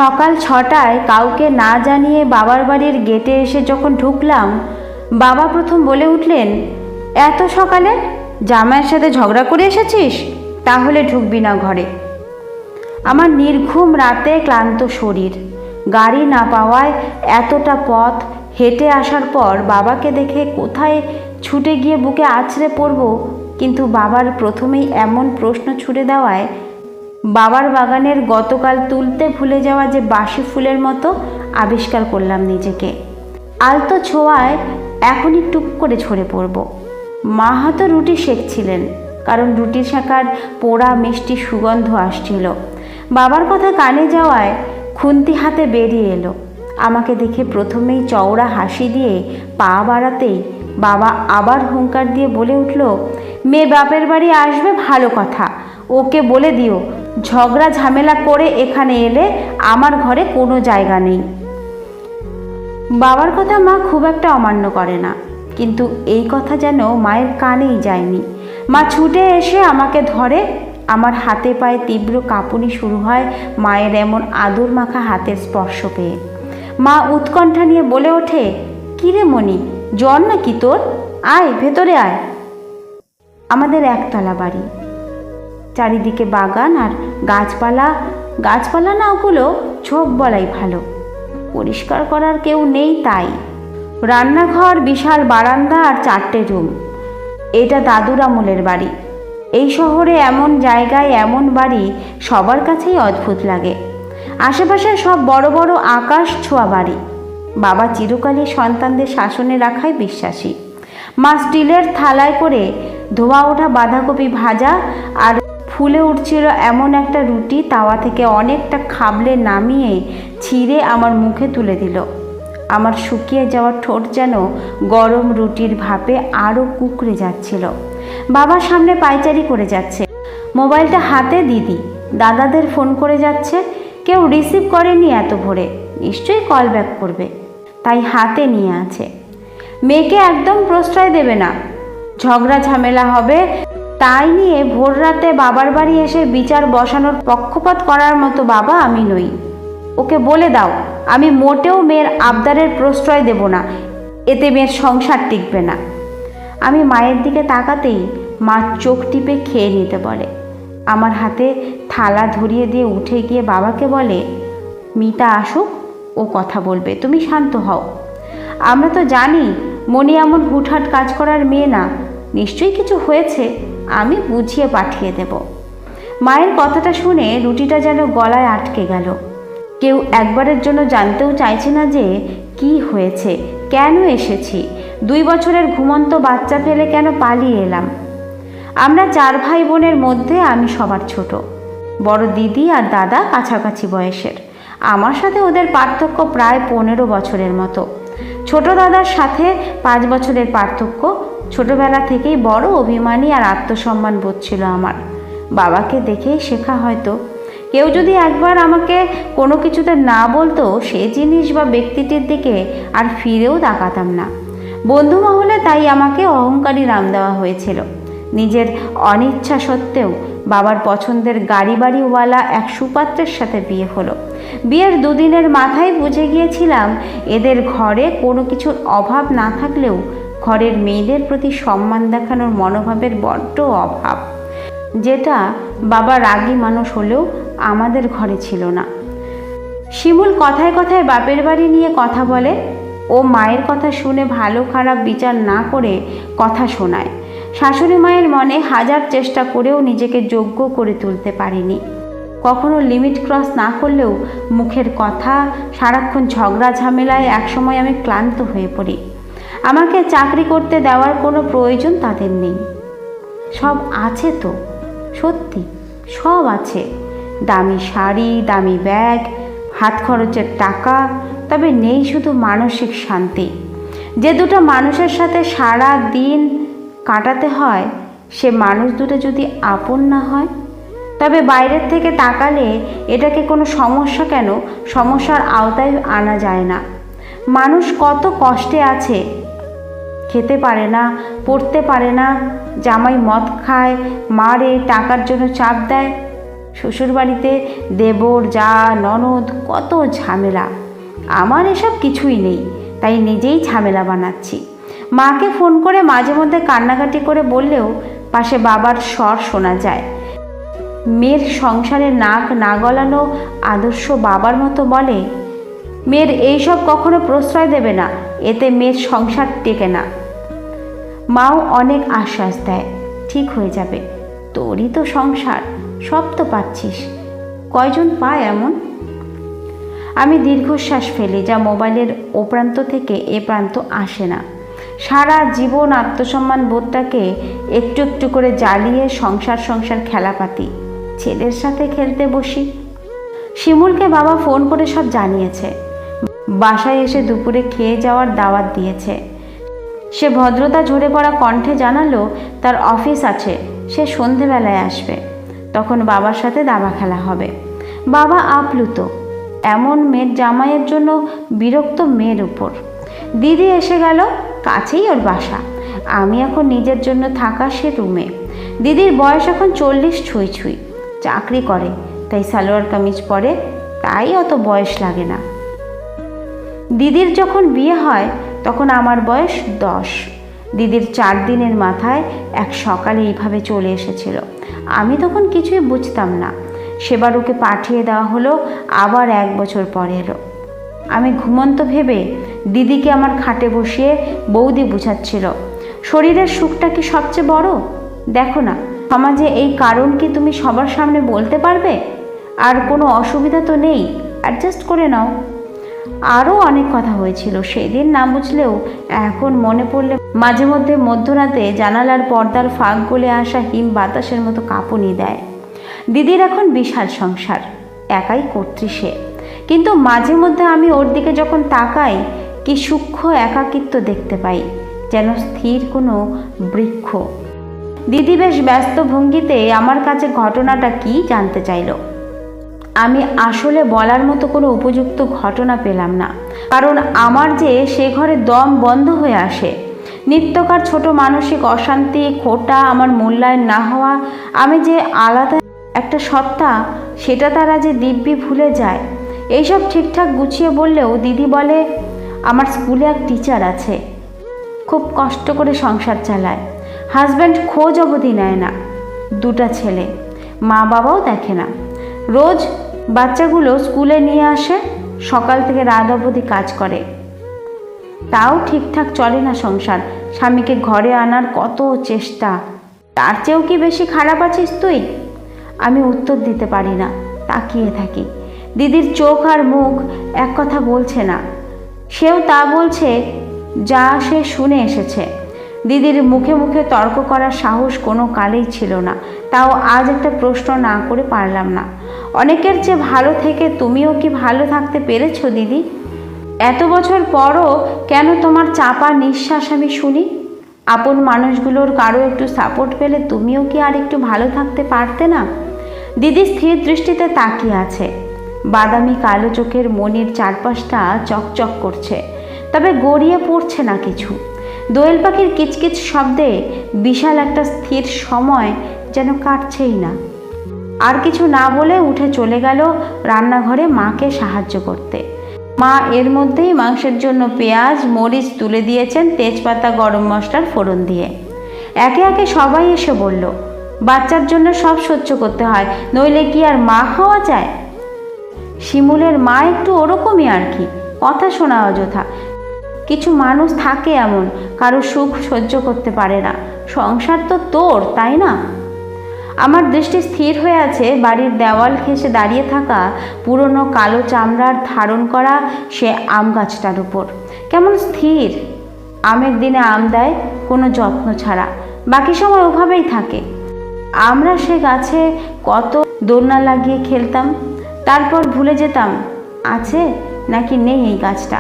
সকাল 6টায় কাউকে না জানিয়ে বাবার বাড়ির গেটে এসে যখন ঢুকলাম, বাবা প্রথম বলে উঠলেন, এত সকালে জামাইয়ের সাথে ঝগড়া করে এসেছিস? তাহলে ঢুকবি না ঘরে। আমার নির্ঘুম রাতে ক্লান্ত শরীর, গাড়ি না পাওয়ায় এতটা পথ হেঁটে আসার পর বাবাকে দেখে কোথায় ছুটে গিয়ে বুকে আছড়ে পড়ব, কিন্তু বাবার প্রথমেই এমন প্রশ্ন ছুড়ে দেওয়ায় বাবার বাগানের গতকাল তুলতে ভুলে যাওয়া যে বাসি ফুলের মতো আবিষ্কার করলাম নিজেকে। আলতো ছোঁয়ায় এখনই টুক করে ঝরে পড়ব। মা হয়তো রুটি সেঁকছিলেন, কারণ রুটি সেঁকার পোড়া মিষ্টি সুগন্ধ আসছিল। বাবার কথা কানে যাওয়ায় খুন্তি হাতে বেরিয়ে এলো। আমাকে দেখে প্রথমেই চওড়া হাসি দিয়ে পা বাড়াতেই বাবা আবার হুঙ্কার দিয়ে বলে উঠল, মেয়ে বাপের বাড়ি আসবে ভালো কথা, ওকে বলে দিও ঝগড়া ঝামেলা করে এখানে এলে আমার ঘরে কোনো জায়গা নেই। বাবার কথা মা খুব একটা অমান্য করে না, কিন্তু এই কথা যেন মায়ের কানেই যায়নি। মা ছুটে এসে আমাকে ধরে, আমার হাতে পায়ে তীব্র কাঁপুনি শুরু হয় মায়ের এমন আদর মাখা হাতের স্পর্শ পেয়ে। মা উৎকণ্ঠা নিয়ে বলে ওঠে, কিরে মণি, জ্বর নাকি তোর? আয় ভেতরে আয়। আমাদের একতলা বাড়ি, চারিদিকে বাগান আর গাছপালা না, ওগুলো ঝোপ বলাই ভালো, পরিষ্কার করার কেউ নেই। তাই রান্নাঘর, বিশাল বারান্দা আর 4টে রুম। এটা দাদুর আমলের বাড়ি। এই শহরে এমন জায়গায় এমন বাড়ি সবার কাছেই অদ্ভুত লাগে। আশেপাশে সব বড় বড় আকাশ ছোঁয়া বাড়ি। বাবা চিরকালই সন্তানদের শাসনে রাখায় বিশ্বাসী। মা স্টিলের থালায় করে ধোয়া ওঠা বাঁধাকপি ভাজা আর ফুলে উঠছিল এমন একটা রুটি তাওয়া থেকে অনেকটা খাবলে নামিয়ে ছিঁড়ে আমার মুখে তুলে দিল। আমার শুকিয়ে যাওয়া ঠোঁট যেন গরম রুটির ভাপে আরও কুকড়ে যাচ্ছিল। বাবার সামনে পায়চারি করে যাচ্ছে, মোবাইলটা হাতে দিদি দাদাদের ফোন করে যাচ্ছে। কেউ রিসিভ করেনি এত ভোরে, নিশ্চয়ই কল ব্যাক করবে, তাই হাতে নিয়ে আছে। মেয়েকে একদম প্রশ্রয় দেবে না, ঝগড়া ঝামেলা হবে, তাই নিয়ে ভোর রাতে বাবার বাড়ি এসে বিচার বসানোর পক্ষপাত করার মতো বাবা আমি নই। ওকে বলে দাও আমি মোটেও মেয়ের আবদারের প্রশ্রয় দেব না, এতে মেয়ের সংসার টিকবে না। আমি মায়ের দিকে তাকাতেই মা চোখ টিপে খেয়ে নিতে বলে। আমার হাতে থালা ধরিয়ে দিয়ে উঠে গিয়ে বাবাকে বলে, মিতা আসুক, ও কথা বলবে, তুমি শান্ত হও। আমরা তো জানি মনি এমন হুটহাট কাজ করার মেয়ে না, নিশ্চয়ই কিছু হয়েছে, আমি বুঝিয়ে পাঠিয়ে দেব। মায়ের কথাটা শুনে রুটিটা যেন গলায় আটকে গেল। কেউ একবারের জন্য জানতেও চাইছে না যে কি হয়েছে, কেন এসেছি, 2 বছরের ঘুমন্ত বাচ্চা ফেলে কেন পালিয়ে এলাম। আমরা 4 ভাই বোনের মধ্যে আমি সবার ছোট। বড় দিদি আর দাদা কাছাকাছি বয়সের, আমার সাথে ওদের পার্থক্য প্রায় 15 বছরের মতো। ছোট দাদার সাথে 5 বছরের পার্থক্য। ছোটবেলা থেকেই বড় অভিমানী আর আত্মসম্মান বোধ ছিল আমার। বাবাকে দেখেই শেখা হয়তো। কেউ যদি একবার আমাকে কোনো কিছুতে না বলতো, সে জিনিস বা ব্যক্তিটির দিকে আর ফিরেও তাকাতাম না। বন্ধু মহলে তাই আমাকে অহংকারী নাম দেওয়া হয়েছিল। নিজের অনিচ্ছা সত্ত্বেও বাবার পছন্দের গাড়ি বাড়িওয়ালা এক সুপাত্রের সাথে বিয়ে হলো। বিয়ের 2 দিনের মাথায় বুঝে গিয়েছিলাম এদের ঘরে কোনো কিছুর অভাব না থাকলেও ঘরের মেয়েদের প্রতি সম্মান দেখানোর মনোভাবের বড্ড অভাব, যেটা বাবা রাগী মানুষ হলেও আমাদের ঘরে ছিল না। শিমুল কথায় কথায় বাপের বাড়ি নিয়ে কথা বলে। ও মায়ের কথা শুনে ভালো খারাপ বিচার না করে কথা শোনায়। শাশুড়ি মায়ের মনে হাজার চেষ্টা করেও নিজেকে যোগ্য করে তুলতে পারিনি। কখনো লিমিট ক্রস না করলেও মুখের কথা, সারাক্ষণ ঝগড়া ঝামেলায় একসময় আমি ক্লান্ত হয়ে পড়ি। আমাকে চাকরি করতে দেওয়ার কোনো প্রয়োজন তাদের নেই। সব আছে তো, সত্যি সব আছে, দামি শাড়ি, দামি ব্যাগ, হাত খরচের টাকা, তবে নেই শুধু মানসিক শান্তি। যে দুটো মানুষের সাথে সারা দিন কাটাতে হয়, সে মানুষ দুটো যদি আপন না হয়, তবে বাইরের থেকে তাকালে এটাকে কোনো সমস্যা কেন সমস্যার আওতায় আনা যায় না। মানুষ কত কষ্টে আছে, খেতে পারে না, পড়তে পারে না, জামাই মদ খায়, মারে, টাকার জন্য চাপ দেয়, শ্বশুরবাড়িতে দেবর, যা, ননদ, কত ঝামেলা। আমার এসব কিছুই নেই, তাই নিজেই ঝামেলা বানাচ্ছি। মাকে ফোন করে মাঝে মধ্যে কান্নাকাটি করে বললেও পাশে বাবার স্বর শোনা যায়। মেয়ের সংসারে নাক না গলানো আদর্শ বাবার মতো বলে, মেয়ের এইসব কখনো প্রশ্রয় দেবে না, এতে মেয়ের সংসার টেকে না। মাও অনেক আশ্বাস দেয়, ঠিক হয়ে যাবে, তোরই তো সংসার, সব তো পাচ্ছিস, কয়জন পায় এমন। আমি দীর্ঘশ্বাস ফেলি, যা মোবাইলের ও প্রান্ত থেকে এ প্রান্ত আসে না। সারা জীবন আত্মসম্মান বোধটাকে একটু একটু করে জ্বালিয়ে সংসার খেলাপাতি ছেলের সাথে খেলতে বসি। শিমুলকে বাবা ফোন করে সব জানিয়েছে। বাসায় এসে দুপুরে খেয়ে যাওয়ার দাওয়াত দিয়েছে। সে ভদ্রতা ঝরে পড়া কণ্ঠে জানালো তার অফিস আছে, সে সন্ধেবেলায় আসবে, তখন বাবার সাথে দাবা খেলা হবে। বাবা আপ্লুত, এমন মেয়ের জামাইয়ের জন্য বিরক্ত মেয়ের উপর। দিদি এসে গেল, কাছেই ওর বাসা। আমি এখন নিজের জন্য থাকা সে রুমে। দিদির বয়স এখন 40 ছুঁই ছুঁই, চাকরি করে, তাই সালোয়ার কামিজ পরে, তাই অত বয়স লাগে না। দিদির যখন বিয়ে হয় তখন আমার বয়স 10। দিদির 4 দিনের মাথায় এক সকালে এইভাবে চলে এসেছিল। আমি তখন কিছুই বুঝতাম না। সেবার ওকে পাঠিয়ে দেওয়া হলো, আবার 1 বছর পরে এলো। আমি ঘুমন্ত ভেবে দিদিকে আমার খাটে বসিয়ে বৌদি বুঝাচ্ছিল, শরীরের সুখটা কি সবচেয়ে বড়? দেখো না, সমাজে এই কারণ কি তুমি সবার সামনে বলতে পারবে? আর কোনো অসুবিধা তো নেই, অ্যাডজাস্ট করে নাও। আরও অনেক কথা হয়েছিল, সেদিন না বুঝলেও এখন মনে পড়লে মাঝে মধ্যে মধ্যরাতে জানালার পর্দার ফাঁক গলে আসা হিম বাতাসের মতো কাঁপুনি দেয়। দিদির এখন বিশাল সংসার, একাই কর্ত্রী সে, কিন্তু মাঝে মধ্যে আমি ওর দিকে যখন তাকাই, কি সূক্ষ্ম একাকিত্ব দেখতে পাই, যেন স্থির কোনো বৃক্ষ। দিদি বেশ ব্যস্ত ভঙ্গিতে আমার কাছে ঘটনাটা কি জানতে চাইল। আমি আসলে বলার মতো কোনো উপযুক্ত ঘটনা পেলাম না, কারণ আমার যে সে ঘরে দম বন্ধ হয়ে আসে। নিত্যকার ছোট মানসিক অশান্তি, খোটা, আমার মূল্যায়ন না হওয়া, আমি যে আলাদা একটা সত্তা, সেটা তারা যে দিব্যি ভুলে যায়। এইসব ঠিকঠাক গুছিয়ে বললেও দিদি বলে, আমার স্কুলে এক টিচার আছে, খুব কষ্ট করে সংসার চালায়, হাজব্যান্ড খোঁজ অবধি নেয় না, 2টা ছেলে, মা বাবাও দেখে না। রোজ বাচ্চাগুলো স্কুলে নিয়ে আসে, সকাল থেকে রাত অবধি কাজ করে, তাও ঠিকঠাক চলে না সংসার। স্বামীকে ঘরে আনার কত চেষ্টা, তার চেয়েও কি বেশি খারাপ আছিস তুই? আমি উত্তর দিতে পারি না, তাকিয়ে থাকি। দিদির চোখ আর মুখ এক কথা বলছে না, সেও তা বলছে যা সে শুনে এসেছে। দিদির মুখে মুখে তর্ক করার সাহস কোনো কালেই ছিল না, তাও আজ একটা প্রশ্ন না করে পারলাম না। অনেকের চেয়ে ভালো থেকে তুমিও কি ভালো থাকতে পেরেছো দিদি? এত বছর পরও কেন তোমার চাপা নিঃশ্বাস আমি শুনি? আপন মানুষগুলোর কারো একটু সাপোর্ট পেলে তুমিও কি আর একটু ভালো থাকতে পারতে না? দিদি স্থির দৃষ্টিতে তাকিয়ে আছে। বাদামি কালো চোখের মনির চারপাশটা চকচক করছে, তবে গড়িয়ে পড়ছে না কিছু। দোয়েল পাখির কিচকিচ শব্দে বিশাল একটা স্থির সময় যেন কাটছেই না। আর কিছু না বলে উঠে চলে গেল রান্নাঘরে মাকে সাহায্য করতে। মা এর মধ্যেই মাংসের জন্য পেঁয়াজ মরিচ তুলে দিয়েছেন, তেজপাতা গরম মশলার ফোড়ন দিয়ে। একে একে সবাই এসে বলল, বাচ্চার জন্য সব সহ্য করতে হয়, নইলে কি আর মা হওয়া যায়? শিমুলের মা একটু ওরকমই আর কি, কথা শোনা অযথা। কিছু মানুষ থাকে এমন, কারো সুখ সহ্য করতে পারে না। সংসার তো তোর, তাই না? আমার দৃষ্টি স্থির হয়ে আছে বাড়ির দেওয়াল ঘেঁষে দাঁড়িয়ে থাকা পুরনো কালো চামড়ার ধারণ করা সে আম গাছটার উপর। কেমন স্থির, আমের দিনে আম দেয় কোনো যত্ন ছাড়া, বাকি সময় ওভাবেই থাকে। আমরা সে গাছে কত দোলনা লাগিয়ে খেলতাম, তারপর ভুলে যেতাম আছে নাকি নেই এই গাছটা।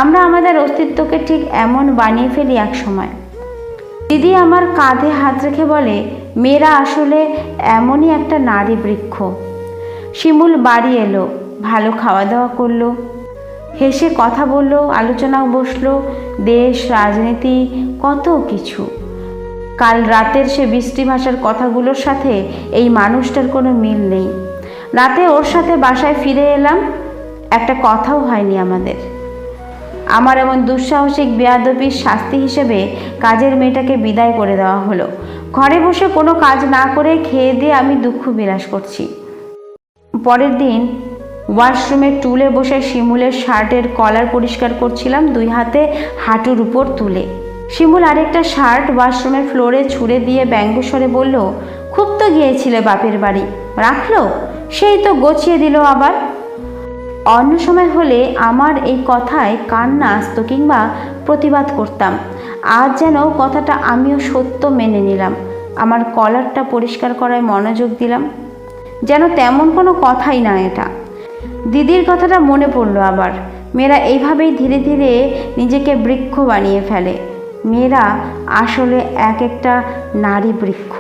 আমরা আমাদের অস্তিত্বকে ঠিক এমন বানিয়ে ফেলি এক সময়। দিদি আমার কাঁধে হাত রেখে বলে, মেয়েরা আসলে এমনই একটা নারী বৃক্ষ। শিমুল বাড়ি এলো, ভালো খাওয়া দাওয়া করলো, হেসে কথা বললো, আলোচনা বসলো, দেশ রাজনীতি কত কিছু। কাল রাতের সে বৃষ্টি ভাষার কথাগুলোর সাথে এই মানুষটার কোনো মিল নেই। রাতে ওর সাথে বাসায় ফিরে এলাম, একটা কথাও হয়নি আমাদের। আমার এমন দুঃসাহসিক বেয়াদবির শাস্তি হিসেবে কাজের মেয়েটাকে বিদায় করে দেওয়া হলো। ঘরে বসে কোনো কাজ না করে খেয়ে দিয়ে আমি দুঃখ বিলাস করছি। পরের দিন ওয়াশরুমের টুলে বসে শিমুলের শার্টের কলার পরিষ্কার করছিলাম, দুই হাতে হাঁটুর উপর তুলে। শিমুল আরেকটা শার্ট ওয়াশরুমের ফ্লোরে ছুঁড়ে দিয়ে ব্যঙ্গস্বরে বলল, খুব তো গিয়েছিলে বাপের বাড়ি, রাখলো? সেই তো গছিয়ে দিল আবার। অন্য সময় হলে আমার এই কথায় কান্না আসত কিংবা প্রতিবাদ করতাম। আজ যেন কথাটা আমিও সত্য মেনে নিলাম। আমার কলারটা পরিষ্কার করায় মনোযোগ দিলাম, যেন তেমন কোনো কথাই না এটা। দিদির কথাটা মনে পড়লো আবার। মেয়েরা এইভাবেই ধীরে ধীরে নিজেকে বৃক্ষ বানিয়ে ফেলে। মেয়েরা আসলে এক একটা নারী বৃক্ষ।